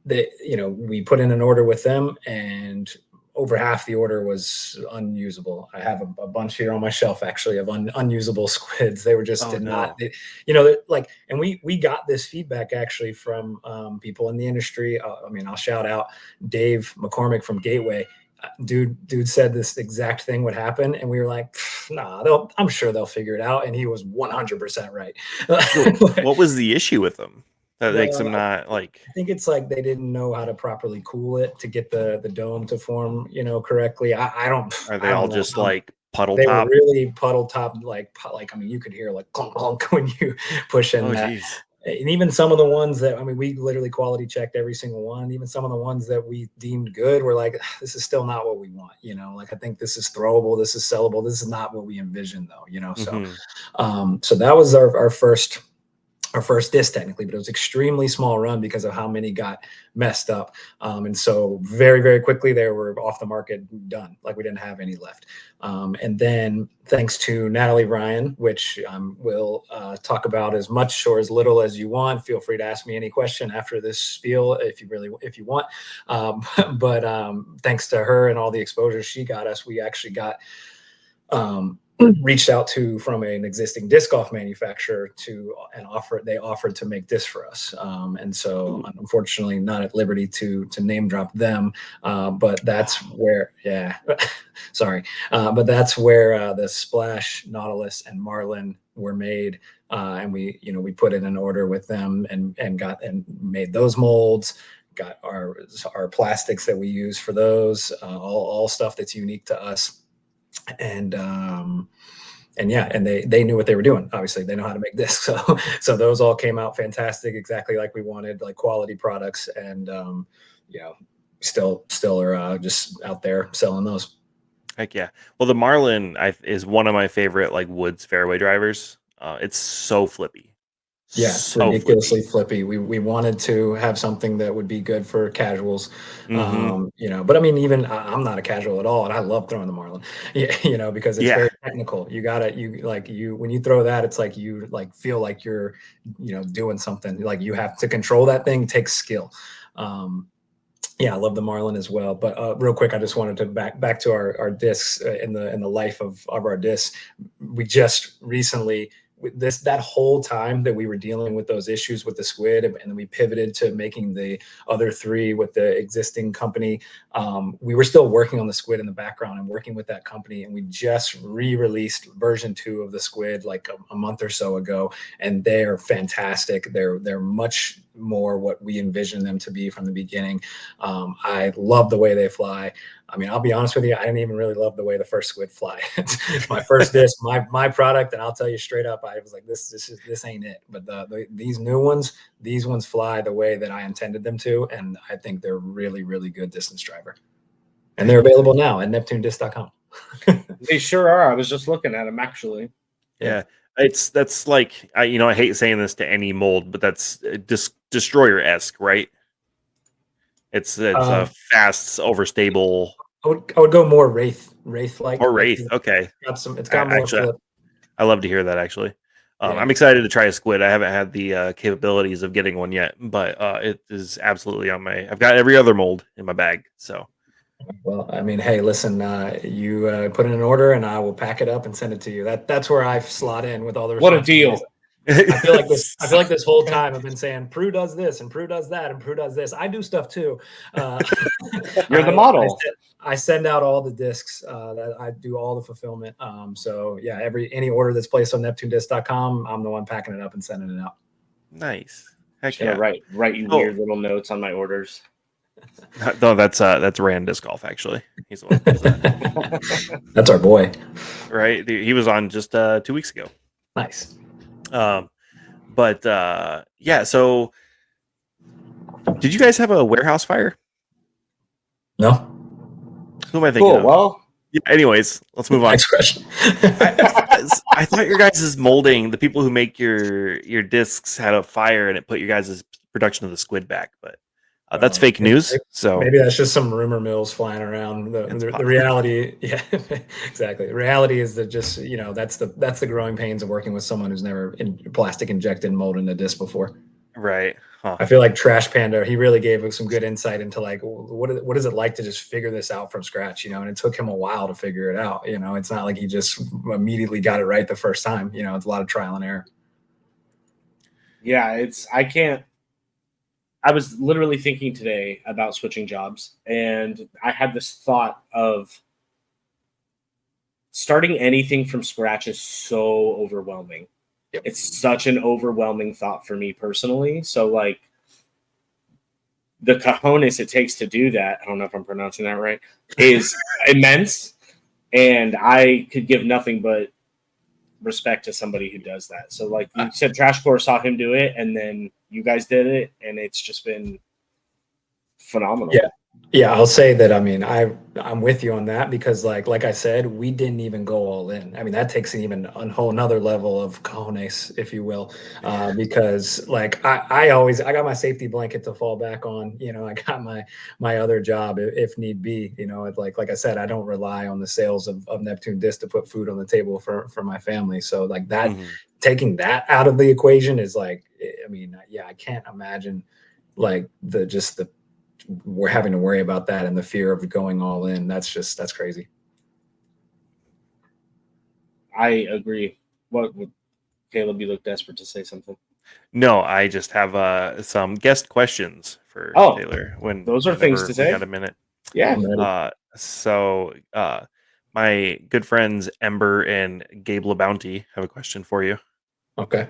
we put in an order with them, and over half the order was unusable. I have a bunch here on my shelf, actually, of unusable Squids. They were just and we got this feedback actually from people in the industry. I'll shout out Dave McCormick from Gateway. Dude said this exact thing would happen, and we were like, nah, I'm sure they'll figure it out. And he was 100% right. What was the issue with them that makes them not like? I think it's like they didn't know how to properly cool it to get the dome to form, correctly. I don't. Are they all just like puddle they top? Were really puddle top, you could hear like clunk clunk when you push in that. Geez. And even some of the ones that, we literally quality checked every single one. Even some of the ones that we deemed good, we're like, this is still not what we want. I think this is throwable. This is sellable. This is not what we envisioned though, Mm-hmm. So that was our first disc technically, but it was extremely small run because of how many got messed up. And so very, very quickly they were off the market, done. Like we didn't have any left. And then thanks to Natalie Ryan, which we'll talk about as much or as little as you want. Feel free to ask me any question after this spiel if you want. But thanks to her and all the exposure she got us, we actually got reached out to from an existing disc golf manufacturer they offered to make discs for us. And so unfortunately not at liberty to name drop them. But that's where, sorry. But that's where the Splash, Nautilus, and Marlin were made. And we put in an order with them and made those molds, got our plastics that we use for those, all stuff that's unique to us. And they knew what they were doing. Obviously they know how to make discs. So those all came out fantastic, exactly like we wanted, like quality products. And still are just out there selling those. Heck yeah. Well, the Marlin is one of my favorite like woods fairway drivers. It's so flippy. Yeah, so ridiculously flippy. We wanted to have something that would be good for casuals. Mm-hmm. But even I'm not a casual at all, and I love throwing the Marlin. Because it's very technical. When you throw that, it's like you feel like you're doing something. Like you have to control that thing, takes skill. I love the Marlin as well. But real quick, I just wanted to back to our discs in the life of our discs. We just recently that whole time that we were dealing with those issues with the squid, and then we pivoted to making the other 3 with the existing company, we were still working on the squid in the background and working with that company, and we just re-released version 2 of the squid like a month or so ago, and they are fantastic. They're much more what we envisioned them to be from the beginning. I love the way they fly. I mean, I'll be honest with you, I didn't even really love the way the first squid fly. It's my first disc, my product, and I'll tell you straight up, I was like, this ain't it. But these new ones, these ones fly the way that I intended them to, and I think they're really, really good distance driver. And they're available now at NeptuneDiscs.com. They sure are. I was just looking at them actually. Yeah. That's like, I hate saying this to any mold, but that's Destroyer-esque, right? It's a fast, overstable. I would go more Wraith-like. Or Wraith. Okay. It's got more actually, flip. I love to hear that, actually. Yeah. I'm excited to try a squid. I haven't had the capabilities of getting one yet, but it is absolutely on my... I've got every other mold in my bag, so... Well, I mean, hey, listen, you put in an order and I will pack it up and send it to you. That's where I slot in with all the... What a deal. I feel like this whole time I've been saying Prue does this and Prue does that and Prue does this. I do stuff too. You're the model. I send out all the discs. That I do all the fulfillment. So yeah, any order that's placed on NeptuneDiscs.com, I'm the one packing it up and sending it out. Nice. Heck yeah. Write you weird little notes on my orders. No, that's Rand Disc Golf, actually. He's the one who does that. That's our boy. Right? He was on just 2 weeks ago. Nice. But yeah, so did you guys have a warehouse fire? No. Who am I thinking of? Well, yeah, anyways, let's move on. Next question. I thought your guys' molding, the people who make your discs, had a fire and it put your guys' production of the squid back, but that's fake news. So maybe that's just some rumor mills flying around. The reality, yeah, exactly. The reality is that just that's the growing pains of working with someone who's never plastic injected mold in a disc before. Right. Huh. I feel like Trash Panda, he really gave us some good insight into like what is it like to just figure this out from scratch, and it took him a while to figure it out. It's not like he just immediately got it right the first time. It's a lot of trial and error. Yeah, I was literally thinking today about switching jobs, and I had this thought of starting anything from scratch is so overwhelming. Yep. It's such an overwhelming thought for me personally. So like the cojones it takes to do that, I don't know if I'm pronouncing that right, is immense. And I could give nothing but respect to somebody who does that. So like you said, Trash Core saw him do it, and then you guys did it, and it's just been phenomenal. Yeah, I'll say that. I mean, I'm with you on that because, like I said, we didn't even go all in. I mean, that takes even a whole another level of cojones, if you will, because like I got my safety blanket to fall back on. I got my other job if need be. Like I said, I don't rely on the sales of Neptune Disc to put food on the table for my family. So like that, taking that out of the equation is like, I mean, yeah, I can't imagine like we're having to worry about that and the fear of going all in. That's crazy. I agree. What would Caleb, you look desperate to say something? No, I just have some guest questions for Taylor. Those are things to say. Got a minute. Yeah. So my good friends Ember and Gabe LeBounty have a question for you. Okay.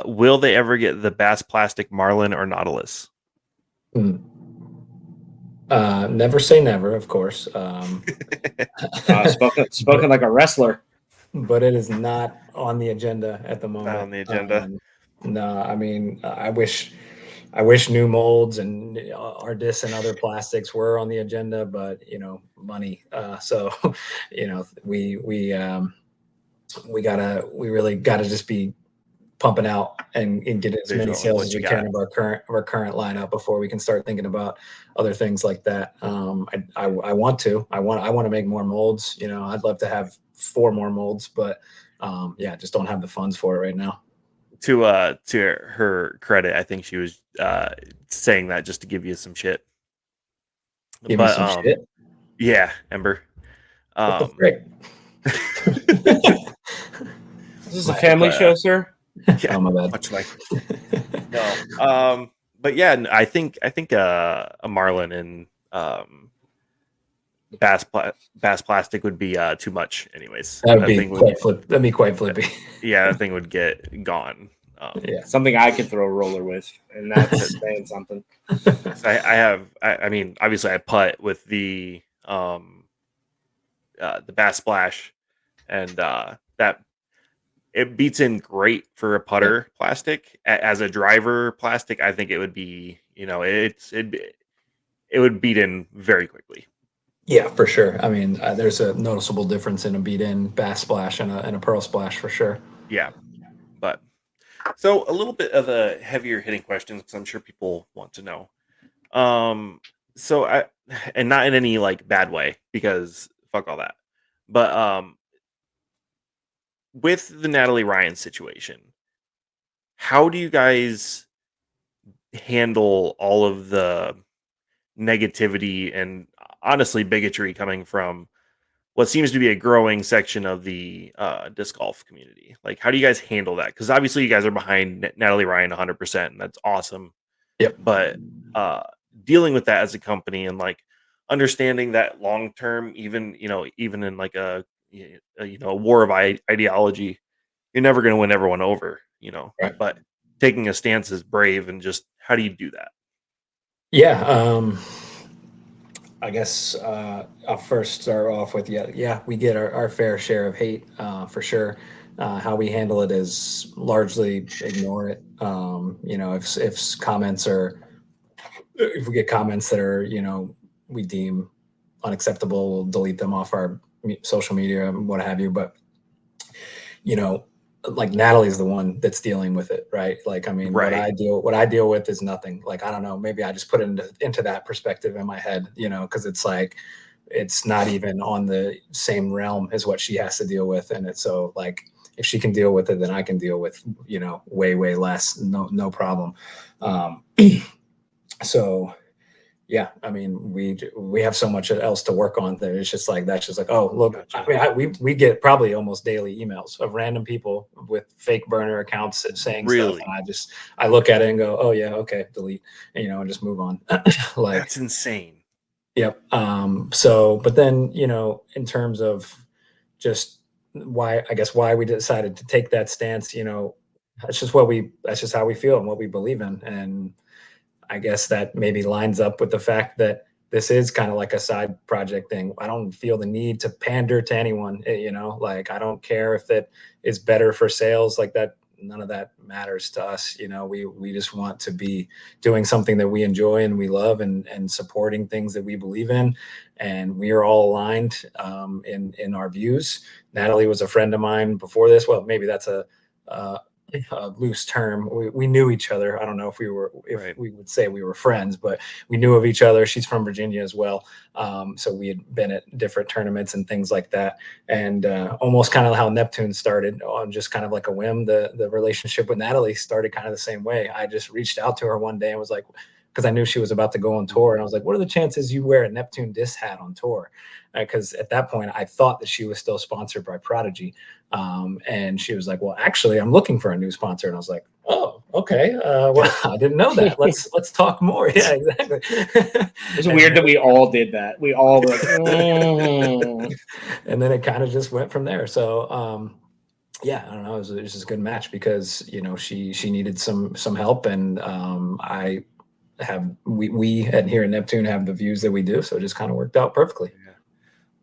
Will they ever get the Bass Plastic Marlin or Nautilus? Never say never, of course. Spoken like a wrestler. But it is not on the agenda at the moment. Not on the agenda. No, I mean, I wish new molds and our discs and other plastics were on the agenda, but money. So we really gotta just be pumping out and get as many sales as we can of our current lineup before we can start thinking about other things like that. I want to make more molds. I'd love to have 4 more molds, but just don't have the funds for it right now. To her credit, I think she was saying that just to give you some shit. Give me some shit? Yeah, Ember. What the frick? Is this a family show, sir? Yeah, Oh, my bad. much like no. But yeah, I think a marlin and bass plastic would be too much. Anyways, That'd be quite flippy. Yeah, that thing would get gone. Yeah. Something I could throw a roller with, and that's saying something. So I mean, obviously I putt with the Bass Splash, and that it beats in great for a putter plastic. As a driver plastic, I think it would be, it would beat in very quickly. Yeah, for sure. I mean, there's a noticeable difference in a beat-in Bass Splash and a Pearl Splash for sure. Yeah, but so a little bit of the heavier hitting questions because I'm sure people want to know. So and not in any like bad way because fuck all that, but with the Natalie Ryan situation, how do you guys handle all of the negativity and honestly bigotry coming from what seems to be a growing section of the disc golf community? Like, how do you guys handle that? Because obviously you guys are behind Natalie Ryan 100%, and that's awesome. Yep. But dealing with that as a company and like understanding that long term, even in like a war of ideology, you're never going to win everyone over, Right. But taking a stance is brave, and just how do you do that? Yeah. I guess I'll first start off with we get our fair share of hate for sure. How we handle it is largely ignore it. If comments are, if we get comments that are, we deem unacceptable, we'll delete them off our social media and what have you. But, like Natalie's the one that's dealing with it, right? Like, I mean, Right. what I deal with is nothing. Like, I don't know, maybe I just put it into that perspective in my head, because it's like, it's not even on the same realm as what she has to deal with. And it's so like, if she can deal with it, then I can deal with, way, way less, no problem. So yeah, I mean, we have so much else to work on that it's just like, that's just like, oh, look, Gotcha. I mean, we get probably almost daily emails of random people with fake burner accounts saying Really? stuff. And I look at it and go, oh yeah, okay, delete, and just move on. Like, That's insane. yep. But then, in terms of just why we decided to take that stance, that's just how we feel and what we believe in. And I guess that maybe lines up with the fact that this is kind of like a side project thing. I don't feel the need to pander to anyone, like, I don't care if that is better for sales like that. None of that matters to us. We just want to be doing something that we enjoy and we love and supporting things that we believe in. And we are all aligned in our views. Natalie was a friend of mine before this. Well, maybe that's a loose term. We knew each other. I don't know if Right. we would say we were friends, but we knew of each other. She's from Virginia as well. So we had been at different tournaments and things like that. And almost kind of how Neptune started on just kind of like a whim. The relationship with Natalie started kind of the same way. I just reached out to her one day and was like, because I knew she was about to go on tour. And I was like, what are the chances you wear a Neptune Discs hat on tour? Because at that point, I thought that she was still sponsored by Prodigy. And she was like, well, actually, I'm looking for a new sponsor. And I was like, oh, okay. Well, I didn't know that. Let's talk more. Yeah, exactly. It's weird that we all did that. We all were like, and then it kind of just went from there. So, yeah, I don't know. It was just a good match because, she needed some help. And we here in Neptune have the views that we do. So it just kind of worked out perfectly. Yeah.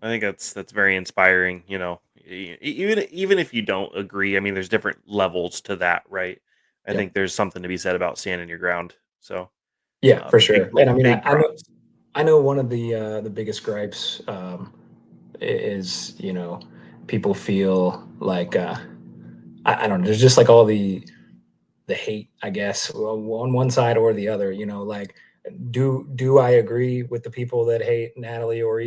I think that's very inspiring. Even if you don't agree, I mean, there's different levels to that, right? I think there's something to be said about standing your ground. So yeah, for sure. And I mean, I know one of the biggest gripes is people feel like I don't know. There's just like all the hate, I guess, on one side or the other. Like, do I agree with the people that hate Natalie or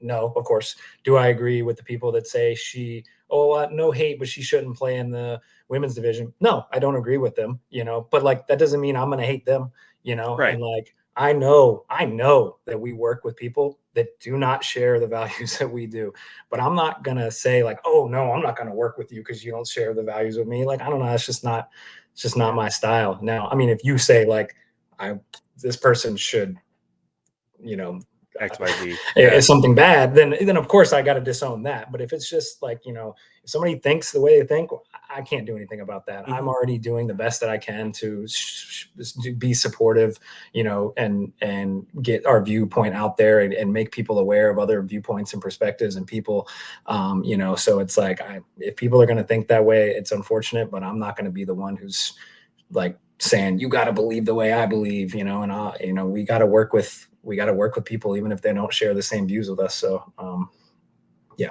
no? Of course, do I agree with the people that say no hate, but she shouldn't play in the women's division? No, I don't agree with them. But like that doesn't mean I'm gonna hate them. Right. And like I know that we work with people that do not share the values that we do, but I'm not going to say like, oh no, I'm not going to work with you because you don't share the values with me. Like, I don't know. It's just not my style. Now, I mean, if you say like, this person should, you know, XYZ. it's something bad, then of course I got to disown that. But if it's just like, if somebody thinks the way they think, I can't do anything about that. I'm already doing the best that I can to be supportive, and get our viewpoint out there and make people aware of other viewpoints and perspectives and people, so it's like, if people are going to think that way, it's unfortunate, but I'm not going to be the one who's like saying, you got to believe the way I believe, and we got to work with people, even if they don't share the same views with us. So, yeah,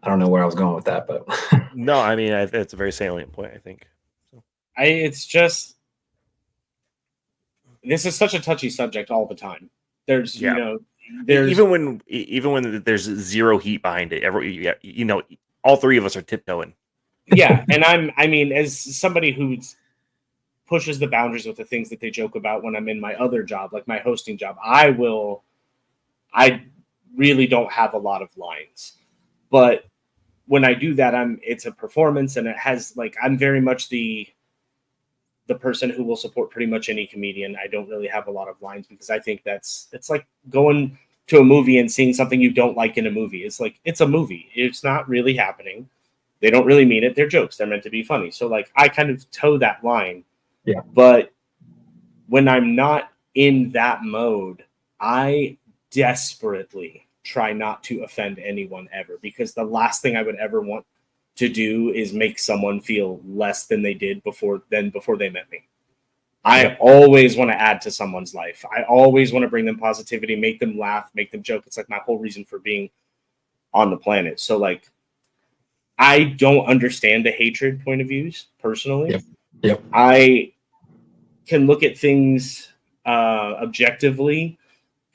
I don't know where I was going with that, but no, I mean, it's a very salient point, I think. So. It's just, this is such a touchy subject all the time. There's, there's even when there's zero heat behind it, all three of us are tiptoeing. Yeah. And I mean, as somebody who pushes the boundaries with the things that they joke about when I'm in my other job, like my hosting job, I really don't have a lot of lines, but when I do that, it's a performance, and it has like, I'm very much the person who will support pretty much any comedian. I don't really have a lot of lines because I think it's like going to a movie and seeing something you don't like in a movie. It's like, it's a movie. It's not really happening. They don't really mean it. They're jokes. They're meant to be funny. So like, I kind of toe that line. Yeah. But when I'm not in that mode, I desperately try not to offend anyone ever, because the last thing I would ever want to do is make someone feel less than they did before they met me. I always want to add to someone's life. I always want to bring them positivity, make them laugh, make them joke. It's like my whole reason for being on the planet. So like, I don't understand the hatred point of views personally. Yep. I can look at things objectively,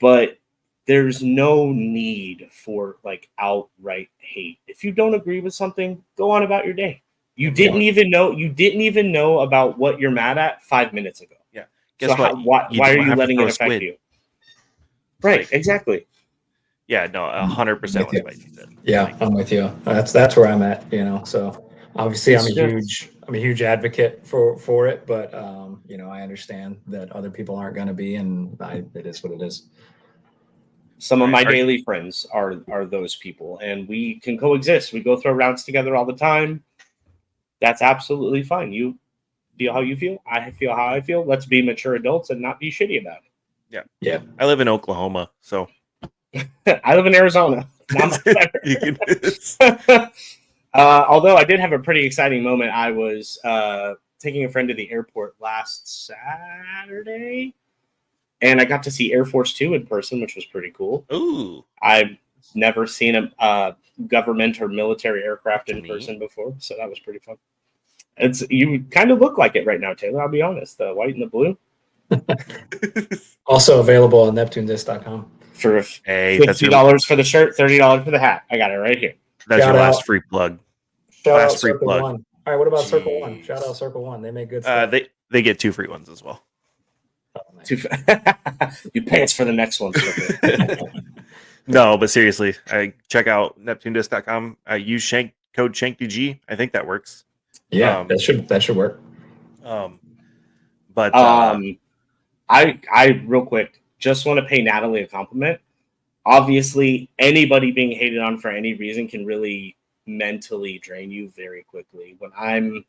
but there's no need for like outright hate. If you don't agree with something, go on about your day. You didn't even know about what you're mad at 5 minutes ago. Yeah. Guess what? Why are you letting it affect you? Right. Like, exactly. Yeah. No. 100% what Spicy said. Yeah, like, I'm with you. That's where I'm at. So obviously I'm a huge advocate for it, but I understand that other people aren't going to be, and it is what it is. Some of my daily friends are those people, and we can coexist. We go through rounds together all the time. That's absolutely fine. You feel how you feel. I feel how I feel. Let's be mature adults and not be shitty about it. Yeah. I live in Oklahoma, so I live in Arizona. Although I did have a pretty exciting moment. I was taking a friend to the airport last Saturday, and I got to see Air Force 2 in person, which was pretty cool. Ooh. I've never seen a government or military aircraft in person before, so that was pretty fun. You kind of look like it right now, Taylor. I'll be honest. The white and the blue. Also available on NeptuneDiscs.com. For $50 for the shirt, $30 for the hat. I got it right here. That's your last free plug. Last free plug. All right, what about Circle One? Shout out Circle One. They make good stuff. They get 2 free ones as well. Oh, nice. You pay us for the next one. No, but seriously, check out NeptuneDiscs.com. Use code ShankedDG. I think that works. Yeah, that should work. But I real quick just want to pay Natalie a compliment. Obviously, anybody being hated on for any reason can really mentally drain you very quickly. When I'm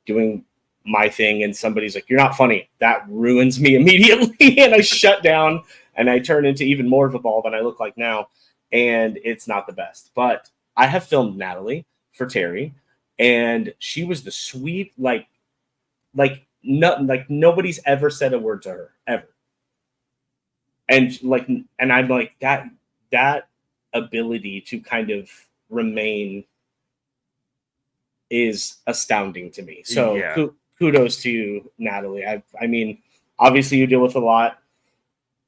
doing my thing and somebody's like, "You're not funny," that ruins me immediately, and I shut down and I turn into even more of a ball than I look like now, and it's not the best. But I have filmed Natalie for Terry, and she was the sweet, like nobody's ever said a word to her ever. And I'm like, that ability to kind of remain is astounding to me. So kudos to you, Natalie. I mean, obviously you deal with a lot,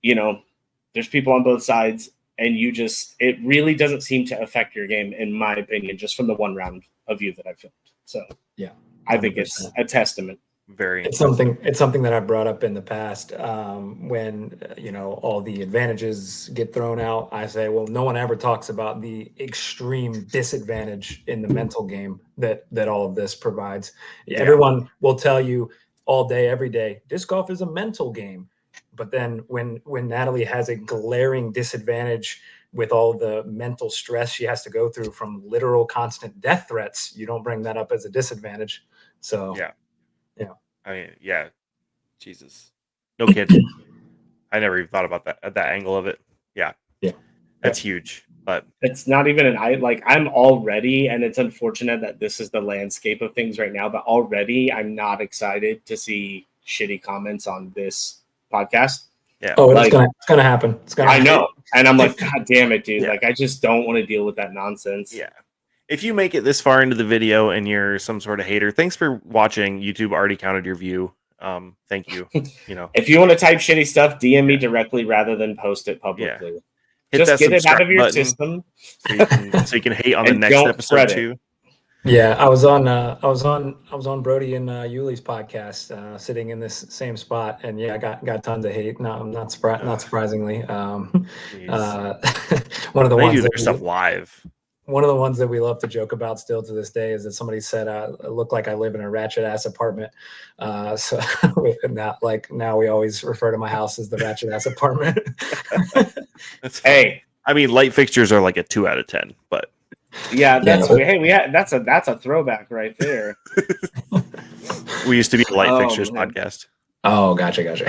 there's people on both sides, and it really doesn't seem to affect your game, in my opinion, just from the one round of you that I've filmed. So yeah, 100%. I think it's a testament. Very It's something that I've brought up in the past. When all the advantages get thrown out, I say, well, no one ever talks about the extreme disadvantage in the mental game that all of this provides. Yeah. Everyone will tell you all day, every day, disc golf is a mental game. But then when Natalie has a glaring disadvantage with all the mental stress she has to go through from literal constant death threats, you don't bring that up as a disadvantage. So Yeah. Yeah. I mean, yeah. Jesus. No kidding. I never even thought about that angle of it. Yeah. Yeah. That's huge. But It's not even I'm already, and it's unfortunate that this is the landscape of things right now, but already I'm not excited to see shitty comments on this podcast. yeah. Oh, Like- it's gonna happen. It's gonna I happen. know. And I'm like, God damn it, dude. Yeah. Like, I just don't want to deal with that nonsense. Yeah. If you make it this far into the video and you're some sort of hater, thanks for watching. YouTube already counted your view. Thank you. If you want to type shitty stuff, DM me Yeah. directly rather than post it publicly. Hit Just that get it out subscribe of your button system. so you can hate on the And next don't episode fret it. too. Yeah, I was on Brody and Yuli's podcast, sitting in this same spot, and yeah, I got tons of hate. No, not surprisingly. One of the They ones do their that stuff live. one of the ones that we love to joke about still to this day is that somebody said, "I look like I live in a ratchet ass apartment." So now we always refer to my house as the ratchet ass apartment. That's funny. Hey, I mean, light fixtures are like a 2 out of 10, but yeah, that's Yeah. that's a throwback right there. we used to be a light Oh, fixtures man. podcast. Oh, gotcha.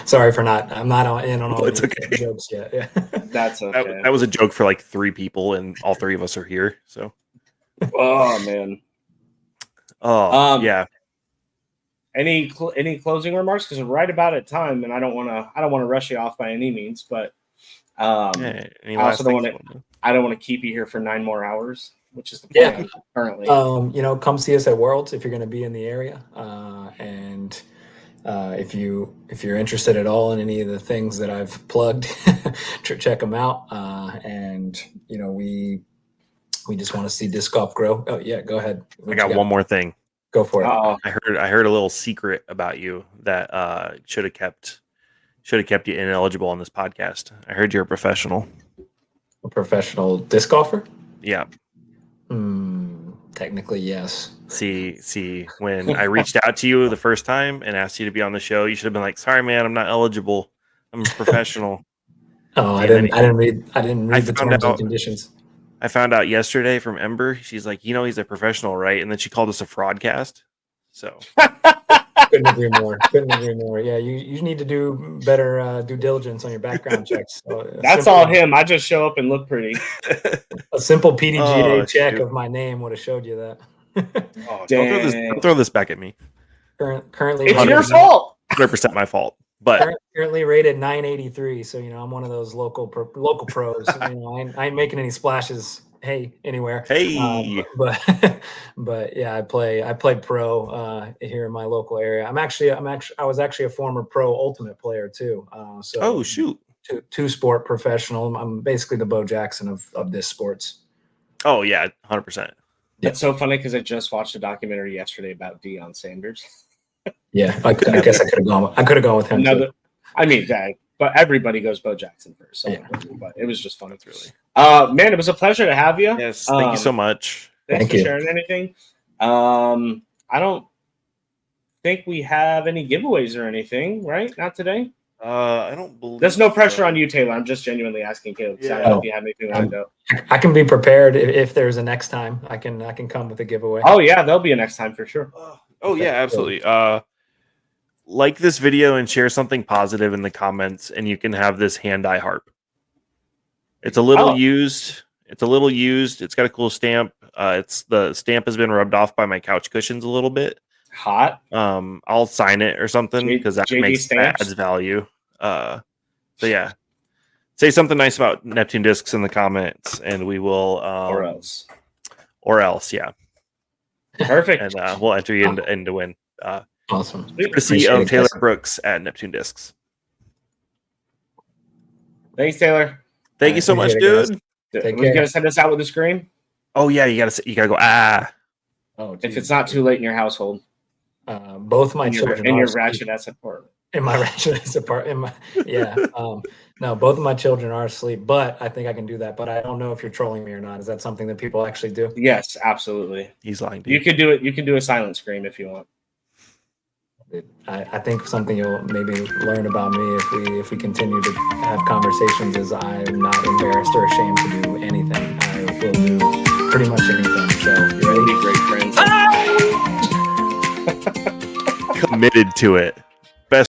Sorry for I'm not in on all It's the okay. jokes yet. Yeah. That's okay. That was a joke for like 3 people, and all 3 of us are here. So, Oh man. yeah. Any closing remarks? Because we're right about at time, and I don't want to rush you off by any means, but Yeah, any I last also don't things want you wanna- I don't want to keep you here for 9 more hours, which is the plan currently. Come see us at Worlds if you're going to be in the area, and if you're interested at all in any of the things that I've plugged, check them out. And we just want to see disc golf grow. Oh yeah, go ahead. I got one more thing. Go for it. Uh-oh. I heard a little secret about you that should have kept you ineligible on this podcast. I heard you're a professional. A professional disc golfer? Yeah. Technically, yes. See, when I reached out to you the first time and asked you to be on the show, you should have been like, "Sorry, man, I'm not eligible. I'm a professional." Oh, I Yeah, didn't read the found terms and out- conditions. I found out yesterday from Ember. She's like, he's a professional, right? And then she called us a fraudcast. So Couldn't agree more. Yeah, you need to do better due diligence on your background checks. So, That's all him. I just show up and look pretty. A simple PDGA check shoot. of my name would have showed you that. don't throw this back at me. Currently, It's 100%. your fault. 100% my fault. But currently rated 983. So I'm one of those local pros. I ain't making any splashes. Anywhere. hey, But yeah, I play pro here in my local area. I was actually a former pro ultimate player too. So shoot. two sport professional. I'm basically the Bo Jackson of this sports. Oh yeah, 100%. It's so funny because I just watched a documentary yesterday about Deion Sanders. Yeah, I guess I could have gone. I could have gone with him. Too. I mean, but everybody goes Bo Jackson first. So Yeah. But it was just fun. That's really. Man, it was a pleasure to have you. Yes, thank you so much. Thanks Thank for you. sharing anything. I don't think we have any giveaways or anything, right? Not today. I don't believe There's no pressure so. on you, Taylor. I'm just genuinely asking Caleb. 'Cause I Yeah. don't know if you have anything lined up. I can be prepared if there's a next time. I can come with a giveaway. Oh yeah, there'll be a next time for sure. Oh yeah, absolutely. Like this video and share something positive in the comments, and you can have this hand-eye harp. It's a little used. It's got a cool stamp. The stamp has been rubbed off by my couch cushions a little bit. Hot. I'll sign it or something because that JD adds value. So yeah, say something nice about Neptune Discs in the comments, and we will. Or else, yeah. Perfect. And we'll enter you in to win. Awesome. Courtesy of Taylor Brooks at Neptune Discs. Thanks, Taylor. Thank you so much, appreciate it, dude. Take We're care. gonna send us out with the screen. Oh yeah, you gotta go. Oh, If it's not too late in your household. Both my children in are your asleep. ratchet ass apartment. In my ratchet ass apartment. No, both of my children are asleep, but I think I can do that. But I don't know if you're trolling me or not. Is that something that people actually do? Yes, absolutely. He's lying to You could do it. You can do a silent scream if you want. I think something you'll maybe learn about me if we continue to have conversations is I'm not embarrassed or ashamed to do anything. I will do pretty much anything. So you We'll ready? be great friends. Committed to it.